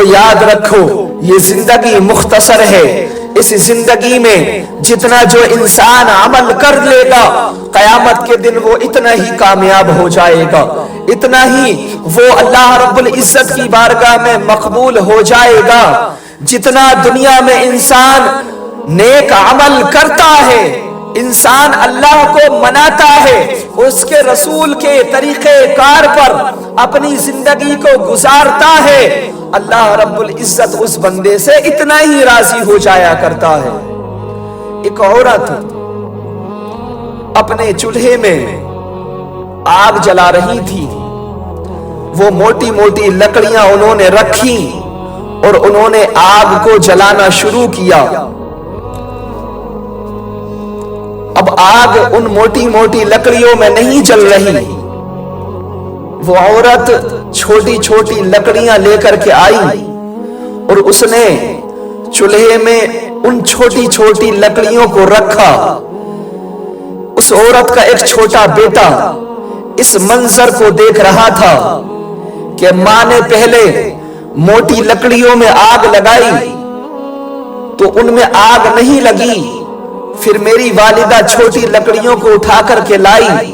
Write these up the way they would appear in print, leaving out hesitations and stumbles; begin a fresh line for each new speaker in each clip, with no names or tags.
تو یاد رکھو یہ زندگی مختصر ہے، اس زندگی میں جتنا جو انسان عمل کر لے گا قیامت کے دن وہ اتنا ہی کامیاب ہو جائے گا، اتنا ہی وہ اللہ رب العزت کی بارگاہ میں مقبول ہو جائے گا۔ جتنا دنیا میں انسان نیک عمل کرتا ہے، انسان اللہ کو مناتا ہے، اس کے رسول کے طریقے کار پر اپنی زندگی کو گزارتا ہے، اللہ رب العزت اس بندے سے اتنا ہی راضی ہو جایا کرتا ہے۔ ایک عورت اپنے چولہے میں آگ جلا رہی تھی، وہ موٹی موٹی لکڑیاں انہوں نے رکھی اور انہوں نے آگ کو جلانا شروع کیا۔ اب آگ ان موٹی موٹی لکڑیوں میں نہیں جل رہی، وہ عورت چھوٹی چھوٹی لکڑیاں لے کر کے آئی اور اس نے چولہے میں ان چھوٹی چھوٹی لکڑیوں کو رکھا۔ اس عورت کا ایک چھوٹا بیٹا اس منظر کو دیکھ رہا تھا کہ ماں نے پہلے موٹی لکڑیوں میں آگ لگائی تو ان میں آگ نہیں لگی، پھر میری والدہ چھوٹی لکڑیوں کو اٹھا کر کے لائی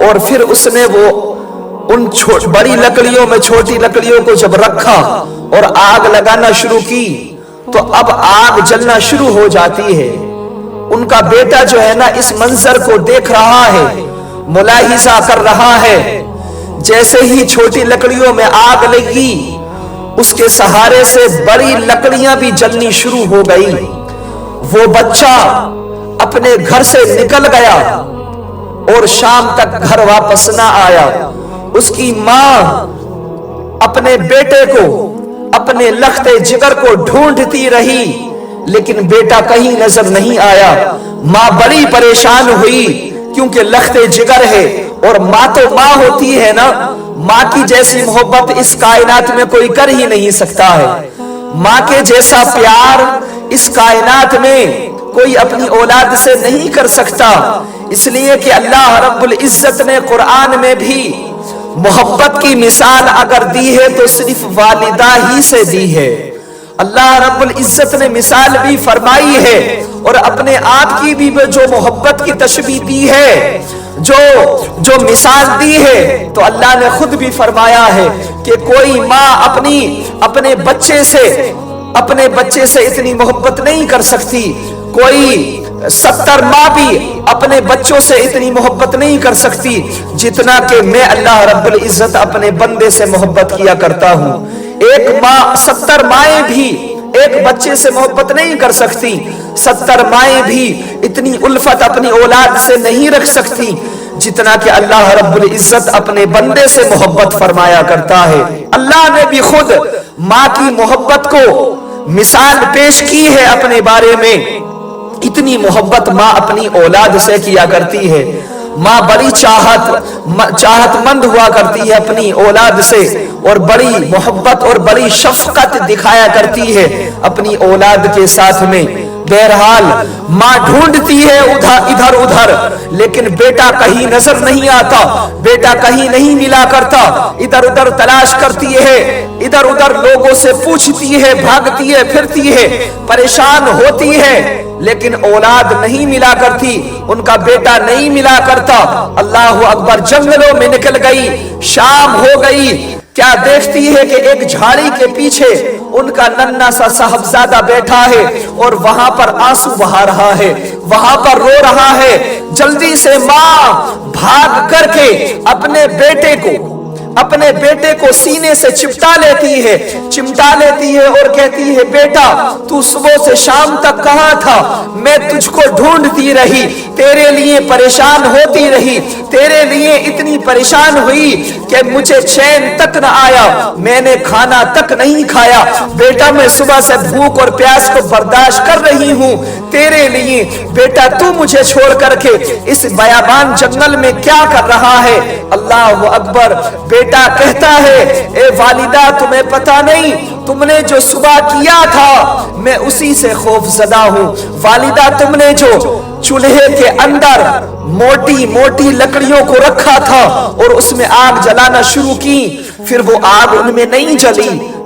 اور پھر اس نے وہ ان بڑی لکڑیوں میں چھوٹی لکڑیوں کو جب رکھا اور آگ لگانا شروع کی تو اب آگ جلنا شروع ہو جاتی ہے۔ ان کا بیٹا جو ہے نا اس منظر کو دیکھ رہا ہے، ملاحظہ کر رہا ہے۔ جیسے ہی چھوٹی لکڑیوں میں آگ لگی اس کے سہارے سے بڑی لکڑیاں بھی جلنی شروع ہو گئی۔ وہ بچہ اپنے گھر سے نکل گیا اور شام تک گھر واپس نہ آیا۔ اس کی ماں اپنے بیٹے کو، اپنے لختے جگر کو ڈھونڈتی رہی لیکن بیٹا کہیں نظر نہیں آیا۔ ماں بڑی پریشان ہوئی کیونکہ لختے جگر ہے اور ماں تو ماں ہوتی ہے نا، ماں کی جیسی محبت اس کائنات میں کوئی کر ہی نہیں سکتا ہے۔ ماں کے جیسا پیار اس کائنات میں کوئی اپنی اولاد سے نہیں کر سکتا، اس لیے کہ اللہ رب العزت نے قرآن میں بھی محبت کی مثال اگر دی ہے تو صرف والدہ ہی سے دی ہے۔ اللہ رب العزت نے مثال بھی فرمائی ہے اور اپنے آپ کی بھی جو محبت کی تشبیہ دی ہے، جو مثال دی ہے، تو اللہ نے خود بھی فرمایا ہے کہ کوئی ماں اپنے بچے سے اتنی محبت نہیں کر سکتی، کوئی 70 ماں بھی اپنے بچوں سے اتنی محبت نہیں کر سکتی جتنا کہ میں اللہ رب العزت اپنے بندے سے محبت کیا کرتا ہوں۔ 70 مائیں بھی ایک بچے سے محبت نہیں کر سکتی، 70 مائیں بھی اتنی الفت اپنی اولاد سے نہیں رکھ سکتی جتنا کہ اللہ رب العزت اپنے بندے سے محبت فرمایا کرتا ہے۔ اللہ نے بھی خود ماں کی محبت کو مثال پیش کی ہے اپنے بارے میں، اتنی محبت ماں اپنی اولاد سے کیا کرتی ہے۔ ماں بڑی چاہت مند ہوا کرتی ہے اپنی اولاد سے اور بڑی محبت اور بڑی شفقت دکھایا کرتی ہے اپنی اولاد کے ساتھ میں۔ بہرحال ماں ڈھونڈتی ہے ادھر ادھر لیکن بیٹا کہیں نظر نہیں آتا، بیٹا کہیں نہیں ملا کرتا، ادھر ادھر تلاش کرتی ہے، ادھر ادھر لوگوں سے پوچھتی ہے، بھاگتی ہے، پھرتی ہے، پریشان ہوتی ہے لیکن اولاد نہیں ملا کرتی، ان کا بیٹا نہیں ملا کرتا۔ اللہ اکبر، جنگلوں میں نکل گئی، شام ہو گئی، کیا دیکھتی ہے کہ ایک جھاڑی کے پیچھے ان کا ننھا سا صاحبزادہ بیٹھا ہے اور وہاں پر آنسو بہا رہا ہے، وہاں پر رو رہا ہے۔ جلدی سے ماں بھاگ کر کے اپنے بیٹے کو سینے سے چمٹا لیتی ہے اور کہتی ہے بیٹا تو صبح سے شام تک کہاں تھا؟ میں تجھ کو ڈھونڈتی رہی، تیرے لیے پریشان ہوتی رہی، تیرے لیے اتنی پریشان ہوئی کہ مجھے چین تک نہ آیا، میں نے کھانا تک نہیں کھایا، بیٹا میں صبح سے بھوک اور پیاس کو برداشت کر رہی ہوں تیرے لیے، بیٹا تو مجھے چھوڑ کر کے اس بیابان جنگل میں کیا کر رہا ہے؟ اللہ اکبر۔ بیٹا کہتا ہے اے والدہ تمہیں پتہ نہیں تم نے جو صبح کیا تھا میں اسی سے خوف زدہ ہوں۔ والدہ تم نے جو چولہے کے اندر موٹی موٹی لکڑیوں کو رکھا تھا اور اس میں آگ جلانا شروع کی، پھر وہ آگ ان میں نہیں جلی،